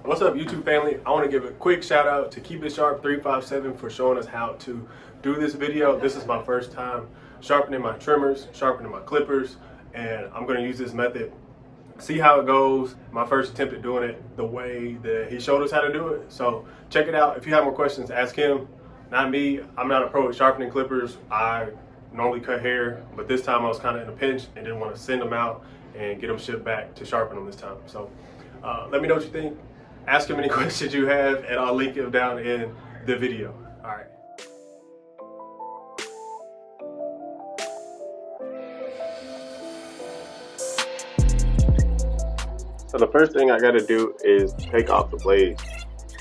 What's up, YouTube family? I want to give a quick shout out to Keep It Sharp 357 for showing us how to do this video. This is my first time sharpening my trimmers, sharpening my clippers, and I'm going to use this method, see how it goes. My first attempt at doing it the way that he showed us how to do it. So check it out. If you have more questions, ask him, not me. I'm not a pro at sharpening clippers. I normally cut hair, but this time I was kind of in a pinch and didn't want to send them out and get them shipped back to sharpen them this time. So let me know what you think. Ask him any questions you have, and I'll link him down in the video. All right. So the first thing I got to do is take off the blades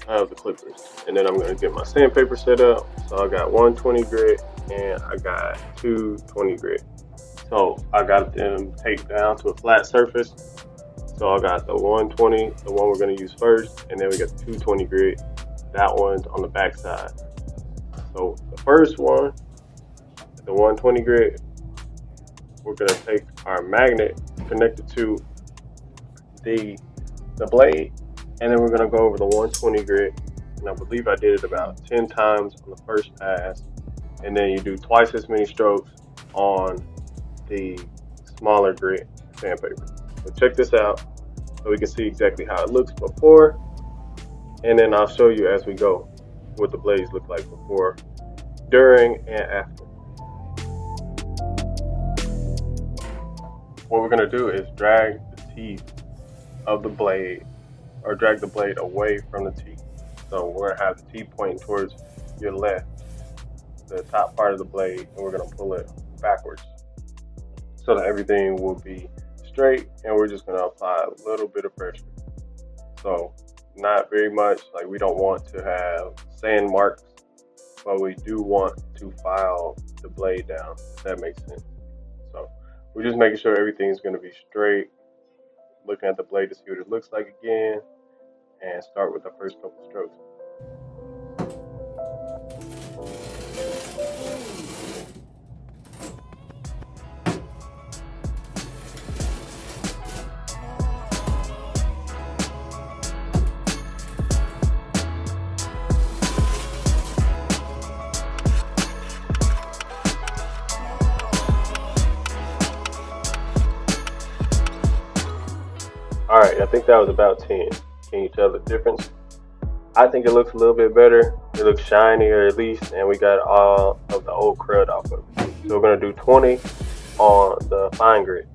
of the clippers, and then I'm going to get my sandpaper set up. So I got 120 grit and I got 220 grit. So I got them taped down to a flat surface. So I got the 120, the one we're going to use first, and then we got the 220 grit. That one's on the back side. So the first one, the 120 grit, we're going to take our magnet, connect it to the blade, and then we're going to go over the 120 grit. And I believe I did it about 10 times on the first pass, and then you do twice as many strokes on the smaller grit sandpaper. So check this out so we can see exactly how it looks before, and then I'll show you as we go what the blades look like before, during, and after. What we're going to do is drag the teeth of the blade, or drag the blade away from the teeth. So we're going to have the teeth pointing towards your left, the top part of the blade, and we're going to pull it backwards so that everything will be straight, and we're just going to apply a little bit of pressure. So not very much, like we don't want to have sand marks, but we do want to file the blade down, if that makes sense. So we're just making sure everything's going to be straight, looking at the blade to see what it looks like again, and start with the first couple strokes. All right, I think that was about 10. Can you tell the difference? I think it looks a little bit better. It looks shinier at least, and we got all of the old crud off of it. So we're gonna do 20 on the fine grit.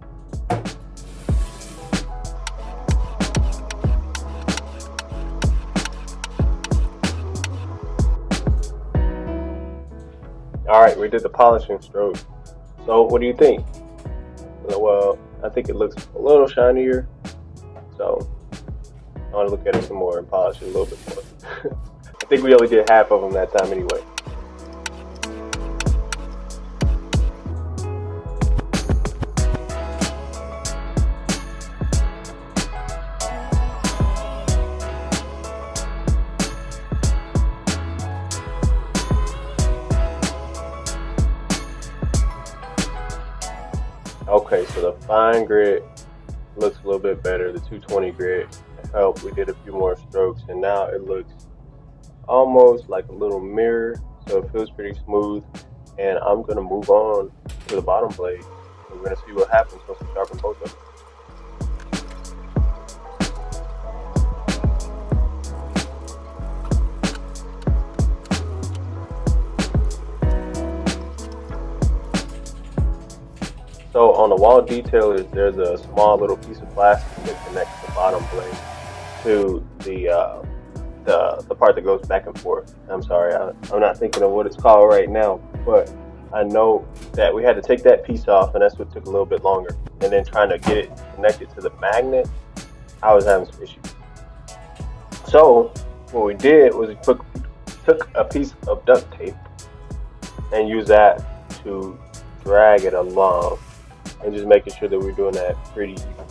All right, we did the polishing stroke. So what do you think? Well, I think it looks a little shinier. So I want to look at it some more and polish it a little bit more. I think we only did half of them that time anyway. Okay, so the fine grit looks a little bit better. The 220 grit helped. We did a few more strokes, and now it looks almost like a little mirror, so it feels pretty smooth. And I'm gonna move on to the bottom blade. We're gonna see what happens once we sharpen both of them. So on the wall detailers, there's a small little piece of plastic that connects the bottom blade to the part that goes back and forth. I'm sorry, I'm not thinking of what it's called right now, but I know that we had to take that piece off, and that's what took a little bit longer. And then trying to get it connected to the magnet, I was having some issues. So what we did was we took a piece of duct tape and used that to drag it along, and just making sure that we're doing that pretty even.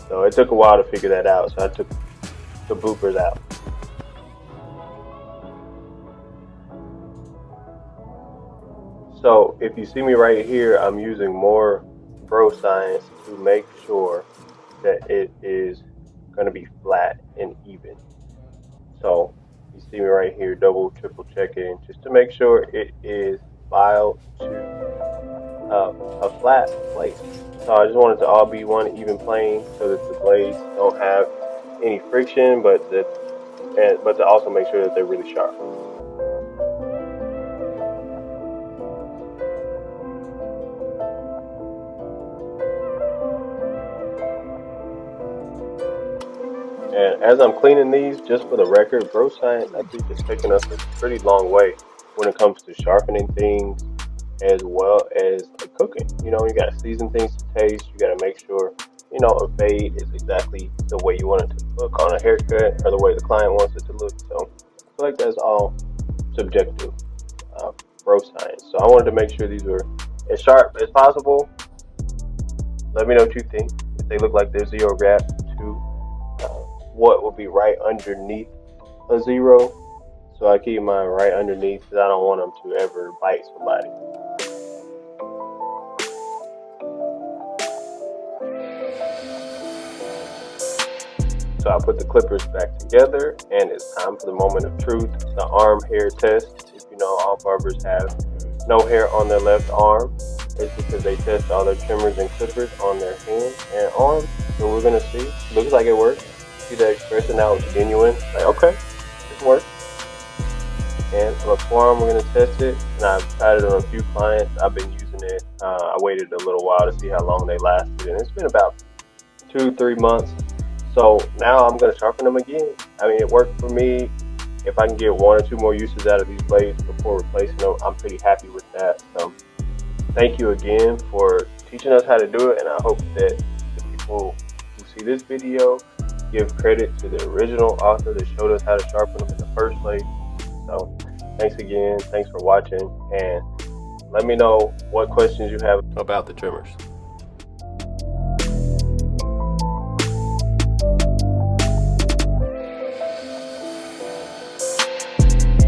So it took a while to figure that out, so I took the bloopers out. So if you see me right here, I'm using more Bro Science to make sure that it is going to be flat and even. see me right here double, triple checking just to make sure it is filed to a flat place. So I just want it to all be one even plane so that the blades don't have any friction, but to also make sure that they're really sharp. And as I'm cleaning these, just for the record, bro science actually just taking us a pretty long way when it comes to sharpening things as well as cooking. You know, you gotta season things to taste. You gotta make sure, you know, a fade is exactly the way you want it to look on a haircut or the way the client wants it to look. So I feel like that's all subjective, bro science. So I wanted to make sure these were as sharp as possible. Let me know what you think. If they look like they're zero gap to what would be right underneath a zero. So I keep mine right underneath because I don't want them to ever bite somebody. So I put the clippers back together, and it's time for the moment of truth, the arm hair test. If you know, all barbers have no hair on their left arm. It's because they test all their trimmers and clippers on their hand and arm. So we're gonna see. Looks like it works. See that expression now? It's genuine. Like, okay, this works. And on the forearm, we're gonna test it. And I've tried it on a few clients. I've been using it. I waited a little while to see how long they lasted, and it's been about 2-3 months. So now I'm going to sharpen them again. I mean, it worked for me. If I can get 1 or 2 more uses out of these blades before replacing them, I'm pretty happy with that. So thank you again for teaching us how to do it. And I hope that the people who see this video give credit to the original author that showed us how to sharpen them in the first place. So thanks again. Thanks for watching. And let me know what questions you have about the trimmers.